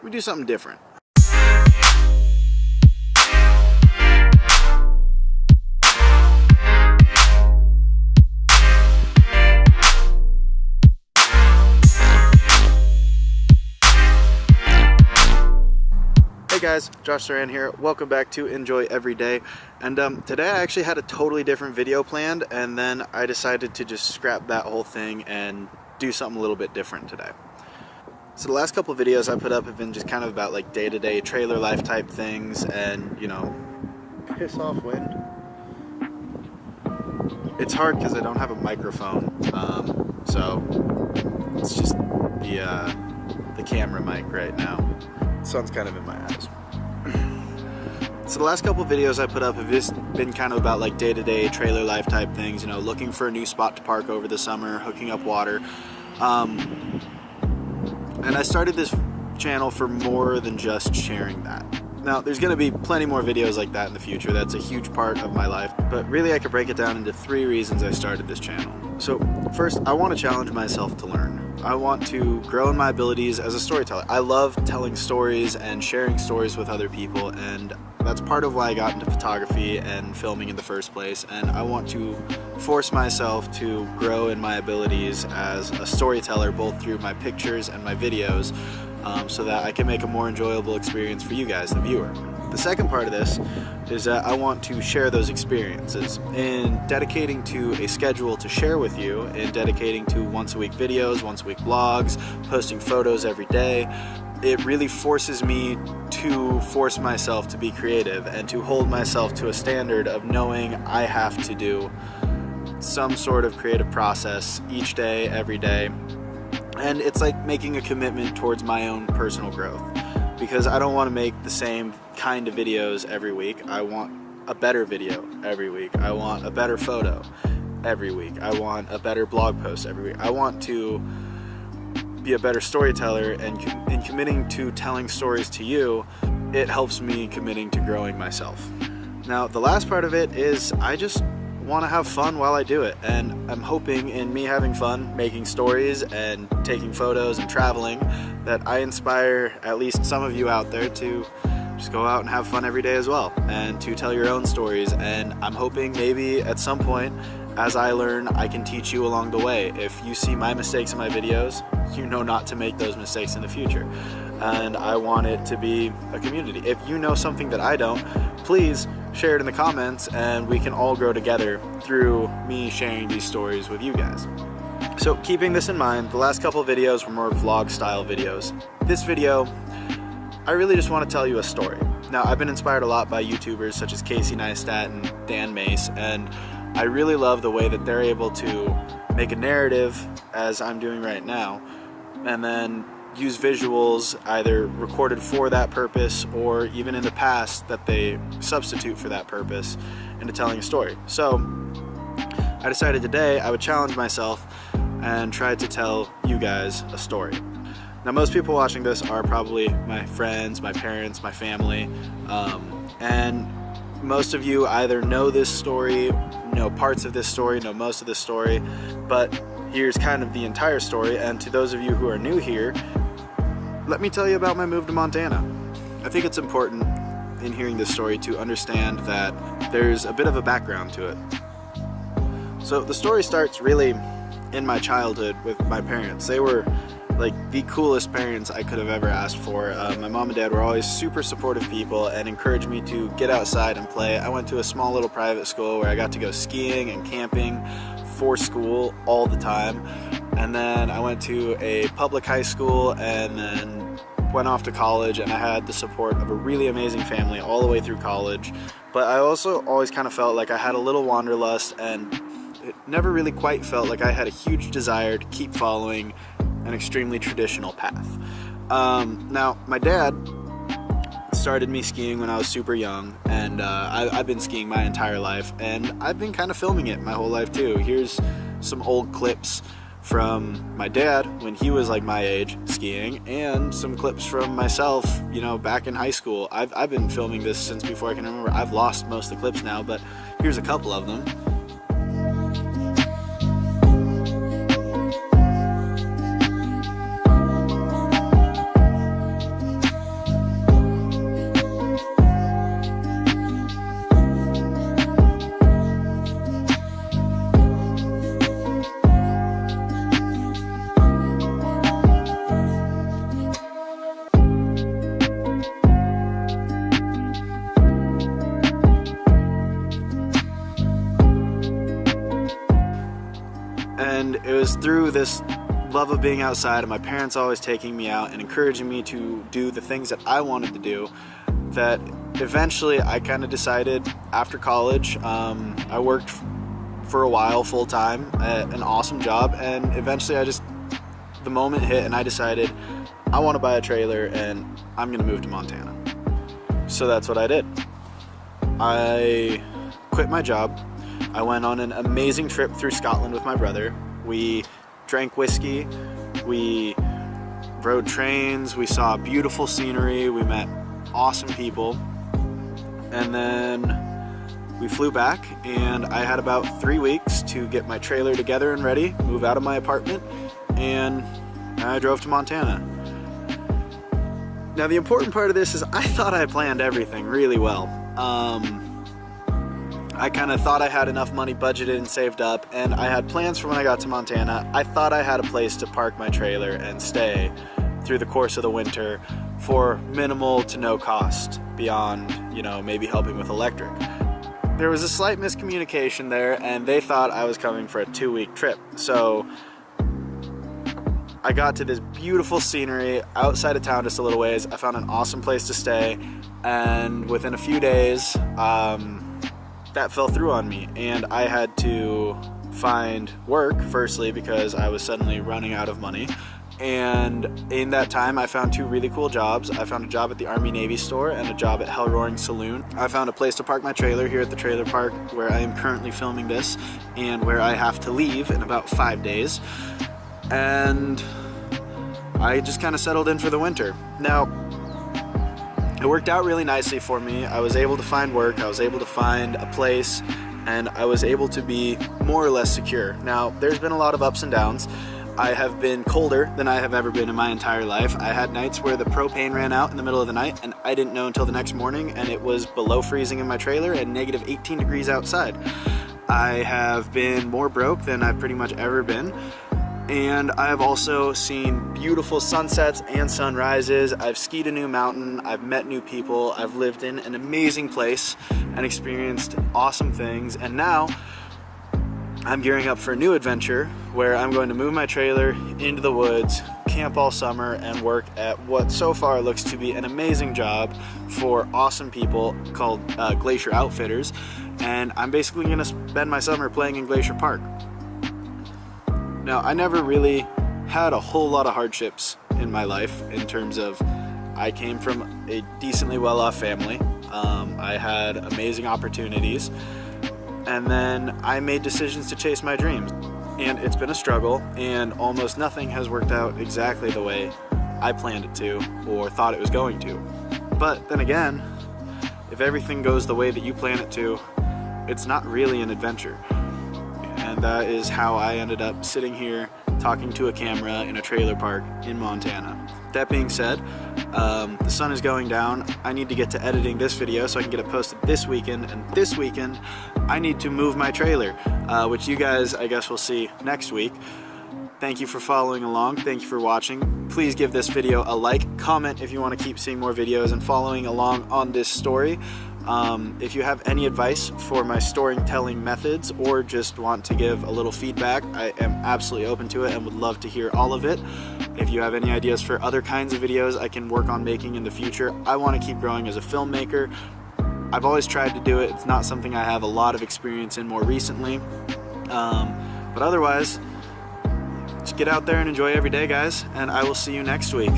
we do something different. Hey guys, Josh Saran here. Welcome back to Enjoy Every Day. And today I actually had a totally different video planned, and then I decided to just scrap that whole thing and do something a little bit different today. So the last couple of videos I put up have been just kind of about like day-to-day trailer life type things and, you know, piss off wind. It's hard because I don't have a microphone, so it's just the camera mic right now. The sun's kind of in my eyes. So the last couple of videos I put up have just been kind of about like day-to-day trailer life type things, you know, looking for a new spot to park over the summer, hooking up water. And I started this channel for more than just sharing that. Now, there's going to be plenty more videos like that in the future. That's a huge part of my life. But really, I could break it down into 3 reasons I started this channel. So first, I want to challenge myself to learn. I want to grow in my abilities as a storyteller. I love telling stories and sharing stories with other people, and that's part of why I got into photography and filming in the first place. And I want to force myself to grow in my abilities as a storyteller, both through my pictures and my videos, so that I can make a more enjoyable experience for you guys, the viewer. The second part of this is that I want to share those experiences. In dedicating to a schedule to share with you, in dedicating to once-a-week videos, once-a-week vlogs, posting photos every day, it really forces me to force myself to be creative and to hold myself to a standard of knowing I have to do some sort of creative process each day, every day. And it's like making a commitment towards my own personal growth, because I don't want to make the same kind of videos every week. I want a better video every week. I want a better photo every week. I want a better blog post every week. I want to be a better storyteller, and in committing to telling stories to you, it helps me committing to growing myself. Now, the last part of it is I just want to have fun while I do it, and I'm hoping in me having fun making stories and taking photos and traveling that I inspire at least some of you out there to just go out and have fun every day as well, and to tell your own stories. And I'm hoping maybe at some point, as I learn, I can teach you along the way. If you see my mistakes in my videos, you know not to make those mistakes in the future. And I want it to be a community. If you know something that I don't, please share it in the comments, and we can all grow together through me sharing these stories with you guys. So keeping this in mind, the last couple of videos were more vlog style videos. This video, I really just want to tell you a story. Now, I've been inspired a lot by YouTubers such as Casey Neistat and Dan Mace, and I really love the way that they're able to make a narrative, as I'm doing right now, and then use visuals either recorded for that purpose or even in the past that they substitute for that purpose into telling a story. So I decided today I would challenge myself and try to tell you guys a story. Now, most people watching this are probably my friends, my parents, my family, and most of you either know this story, know parts of this story, know most of this story, but here's kind of the entire story. And to those of you who are new here, let me tell you about my move to Montana. I think it's important in hearing this story to understand that there's a bit of a background to it. So the story starts really in my childhood with my parents. They were like the coolest parents I could have ever asked for. My mom and dad were always super supportive people and encouraged me to get outside and play. I went to a small little private school where I got to go skiing and camping for school all the time. And then I went to a public high school and then went off to college, and I had the support of a really amazing family all the way through college. But I also always kind of felt like I had a little wanderlust, and it never really quite felt like I had a huge desire to keep following an extremely traditional path. Now, my dad started me skiing when I was super young, and I've been skiing my entire life, and I've been kind of filming it my whole life too. Here's some old clips from my dad when he was like my age skiing, and some clips from myself, you know, back in high school. I've been filming this since before I can remember. I've lost most of the clips now, but here's a couple of them. through this love of being outside and my parents always taking me out and encouraging me to do the things that I wanted to do, that eventually I kind of decided after college, I worked for a while full-time at an awesome job, and eventually the moment hit and I decided I want to buy a trailer and I'm gonna move to Montana. So that's what I did. I quit my job. I went on an amazing trip through Scotland with my brother. We drank whiskey, we rode trains, we saw beautiful scenery, we met awesome people, and then we flew back, and I had about 3 weeks to get my trailer together and ready, move out of my apartment, and I drove to Montana. Now the important part of this is I thought I planned everything really well. I kind of thought I had enough money budgeted and saved up, and I had plans for when I got to Montana. I thought I had a place to park my trailer and stay through the course of the winter for minimal to no cost beyond, maybe helping with electric. There was a slight miscommunication there, and they thought I was coming for a 2-week trip. So I got to this beautiful scenery outside of town just a little ways. I found an awesome place to stay, and within a few days, that fell through on me, and I had to find work, firstly because I was suddenly running out of money, and in that time I found 2 really cool jobs. I found a job at the Army Navy store and a job at Hell Roaring Saloon. I found a place to park my trailer here at the trailer park where I am currently filming this and where I have to leave in about 5 days, and I just kind of settled in for the winter. Now, it worked out really nicely for me. I was able to find work, I was able to find a place, and I was able to be more or less secure. Now, there's been a lot of ups and downs. I have been colder than I have ever been in my entire life. I had nights where the propane ran out in the middle of the night, and I didn't know until the next morning, and it was below freezing in my trailer and negative 18 degrees outside. I have been more broke than I've pretty much ever been. And I have also seen beautiful sunsets and sunrises. I've skied a new mountain, I've met new people, I've lived in an amazing place and experienced awesome things. And now I'm gearing up for a new adventure where I'm going to move my trailer into the woods, camp all summer, and work at what so far looks to be an amazing job for awesome people called Glacier Outfitters. And I'm basically gonna spend my summer playing in Glacier Park. Now, I never really had a whole lot of hardships in my life in terms of I came from a decently well-off family. I had amazing opportunities, and then I made decisions to chase my dreams. And it's been a struggle, and almost nothing has worked out exactly the way I planned it to or thought it was going to. But then again, if everything goes the way that you plan it to, it's not really an adventure. And that is how I ended up sitting here talking to a camera in a trailer park in Montana. That being said, the sun is going down. I need to get to editing this video so I can get it posted this weekend, and this weekend I need to move my trailer, which you guys I guess will see next week. Thank you for following along. Thank you for watching. Please give this video a like, comment if you want to keep seeing more videos and following along on this story. If you have any advice for my storytelling methods or just want to give a little feedback, I am absolutely open to it and would love to hear all of it. If you have any ideas for other kinds of videos I can work on making in the future, I want to keep growing as a filmmaker. I've always tried to do it. It's not something I have a lot of experience in more recently. But otherwise, just get out there and enjoy every day, guys, and I will see you next week.